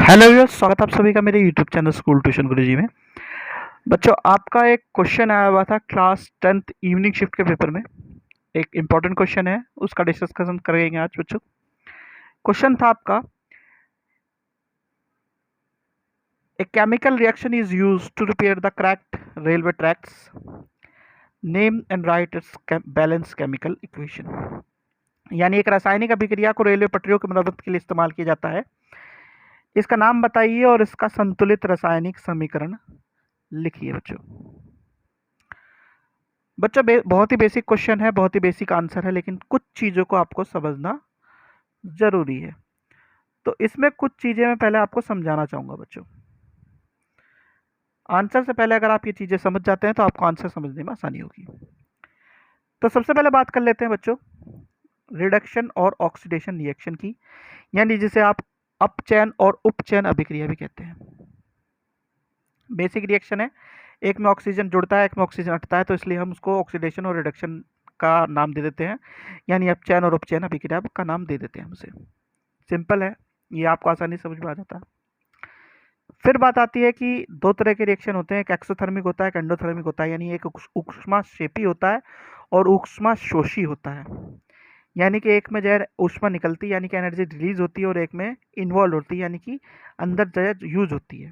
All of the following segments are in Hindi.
हेलो व्यूअर्स, स्वागत है आप सभी का मेरे यूट्यूब चैनल स्कूल ट्यूशन गुरुजी में। बच्चों, आपका एक क्वेश्चन आया हुआ था क्लास 10th इवनिंग शिफ्ट के पेपर में। एक इम्पॉर्टेंट क्वेश्चन है, उसका डिस्कशन करेंगे आज बच्चों। क्वेश्चन था आपका, a chemical reaction is used to repair the cracked railway tracks. Name and write its balance chemical equation. यानी एक रासायनिक अभिक्रिया को रेलवे पटरियों की मरम्मत के लिए इस्तेमाल किया जाता है। इसका नाम बताइए और इसका संतुलित रासायनिक समीकरण लिखिए बच्चों। बच्चों बहुत ही बेसिक क्वेश्चन है, बहुत ही बेसिक आंसर है, लेकिन कुछ चीज़ों को आपको समझना ज़रूरी है। तो इसमें कुछ चीज़ें मैं पहले आपको समझाना चाहूँगा बच्चों। आंसर से पहले अगर आप ये चीज़ें समझ जाते हैं तो आपको आंसर समझने में आसानी होगी। तो सबसे पहले बात कर लेते हैं बच्चों रिडक्शन और ऑक्सीडेशन रिएक्शन की, यानी जिसे आप अपचयन और उपचयन अभिक्रिया भी कहते हैं। बेसिक रिएक्शन है, एक में ऑक्सीजन जुड़ता है, एक में ऑक्सीजन हटता है, तो इसलिए हम उसको ऑक्सीडेशन और रिडक्शन का नाम दे देते हैं, यानी अपचयन और उपचयन अभिक्रिया का नाम दे देते हैं हम उसे। सिंपल है, ये आपको आसानी समझ में आ जाता है। फिर बात आती है कि दो तरह के रिएक्शन होते हैं, एक एक्सोथर्मिक होता है, एक एंडोथर्मिक होता है। यानी एक ऊष्माक्षेपी होता है और ऊष्माशोषी होता है। यानी कि एक में जो है ऊष्मा निकलती है, यानी कि एनर्जी रिलीज होती है, और एक में इन्वॉल्व होती है, यानी कि अंदर जो है यूज होती है।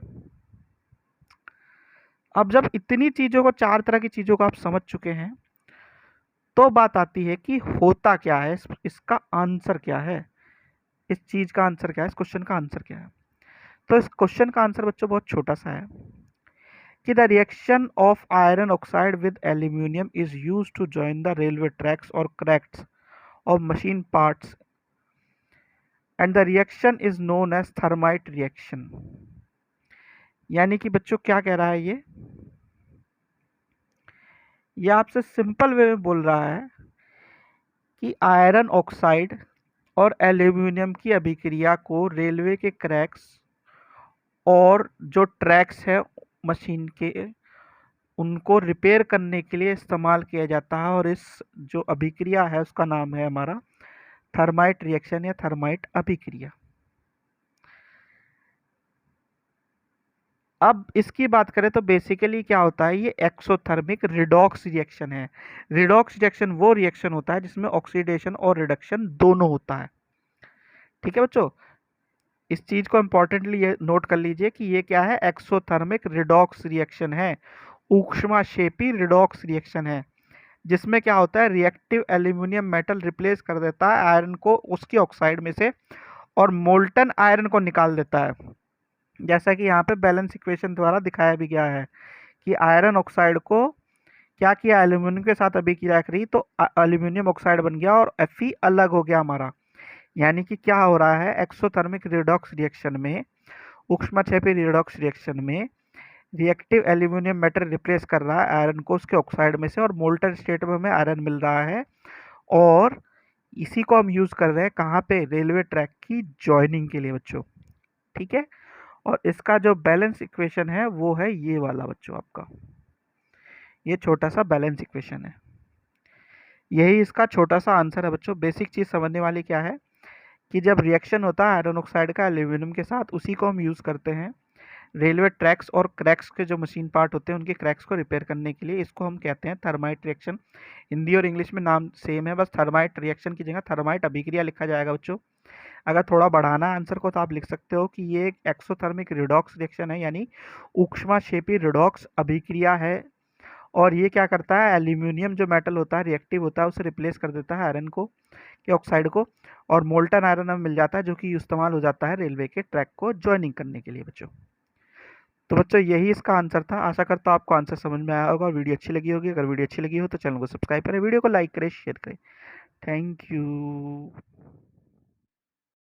अब जब इतनी चीज़ों को, चार तरह की चीज़ों को आप समझ चुके हैं, तो बात आती है कि होता क्या है, इसका आंसर क्या है, इस चीज़ का आंसर क्या है, इस क्वेश्चन का आंसर क्या है। तो इस क्वेश्चन का आंसर बच्चों बहुत छोटा सा है कि the reaction of iron oxide with aluminium is used to join the railway tracks और cracks of machine parts and the reaction is known as thermite reaction. यानी कि बच्चों क्या कह रहा है ये आपसे सिंपल वे में बोल रहा है कि आयरन ऑक्साइड और एल्यूमिनियम की अभिक्रिया को रेलवे के क्रैक्स और जो ट्रैक्स है मशीन के, उनको रिपेयर करने के लिए इस्तेमाल किया जाता है। और इस जो अभिक्रिया है उसका नाम है हमारा थर्माइट रिएक्शन या थर्माइट अभिक्रिया। अब इसकी बात करें तो बेसिकली क्या होता है, ये एक्सोथर्मिक रिडॉक्स रिएक्शन है। रिडॉक्स रिएक्शन वो रिएक्शन होता है जिसमें ऑक्सीडेशन और रिडक्शन दोनों होता है। ठीक है बच्चों, इस चीज को इंपॉर्टेंटली ये नोट कर लीजिए कि ये क्या है, एक्सोथर्मिक रिडॉक्स रिएक्शन है, ऊष्माक्षेपी रिडॉक्स रिएक्शन है, जिसमें क्या होता है रिएक्टिव एल्यूमिनियम मेटल रिप्लेस कर देता है आयरन को उसकी ऑक्साइड में से, और मोल्टन आयरन को निकाल देता है। जैसा कि यहाँ पे बैलेंस इक्वेशन द्वारा दिखाया भी गया है कि आयरन ऑक्साइड को क्या किया, एल्यूमिनियम के साथ अभिक्रिया करी तो एल्यूमिनियम ऑक्साइड बन गया और Fe अलग हो गया हमारा। यानी कि क्या हो रहा है, एक्सोथर्मिक रिडॉक्स रिएक्शन में, ऊष्माक्षेपी रिडॉक्स रिएक्शन में रिएक्टिव एल्यूमिनियम मेटल रिप्लेस कर रहा है आयरन को उसके ऑक्साइड में से, और मोल्टन स्टेट में हमें आयरन मिल रहा है। और इसी को हम यूज कर रहे हैं कहाँ पे, रेलवे ट्रैक की जॉइनिंग के लिए बच्चों। ठीक है, और इसका जो बैलेंस इक्वेशन है वो है ये वाला बच्चों, आपका ये छोटा सा बैलेंस इक्वेशन है। यही इसका छोटा सा आंसर है बच्चों। बेसिक चीज समझने वाली क्या है कि जब रिएक्शन होता है आयरन ऑक्साइड का एल्यूमिनियम के साथ, उसी को हम यूज करते हैं रेलवे ट्रैक्स और क्रैक्स के जो मशीन पार्ट होते हैं उनके क्रैक्स को रिपेयर करने के लिए। इसको हम कहते हैं थर्माइट रिएक्शन। हिंदी और इंग्लिश में नाम सेम है, बस थर्माइट रिएक्शन की जगह थर्माइट अभिक्रिया लिखा जाएगा बच्चों। अगर थोड़ा बढ़ाना आंसर को तो आप लिख सकते हो कि ये एक एक्सोथर्मिक रिडॉक्स रिएक्शन है, यानी ऊष्माक्षेपी रिडॉक्स अभिक्रिया है। और ये क्या करता है, एल्यूमिनियम जो मेटल होता है रिएक्टिव होता है, उसे रिप्लेस कर देता है आयरन को के ऑक्साइड को, और मोल्टन आयरन हमें मिल जाता है जो कि इस्तेमाल हो जाता है रेलवे के ट्रैक को ज्वाइनिंग करने के लिए बच्चों। तो बच्चों यही इसका आंसर था। आशा करता हूँ आपको आंसर समझ में आया होगा, वीडियो अच्छी लगी होगी। अगर वीडियो अच्छी लगी हो तो चैनल को सब्सक्राइब करें, वीडियो को लाइक करें, शेयर करें। Thank you.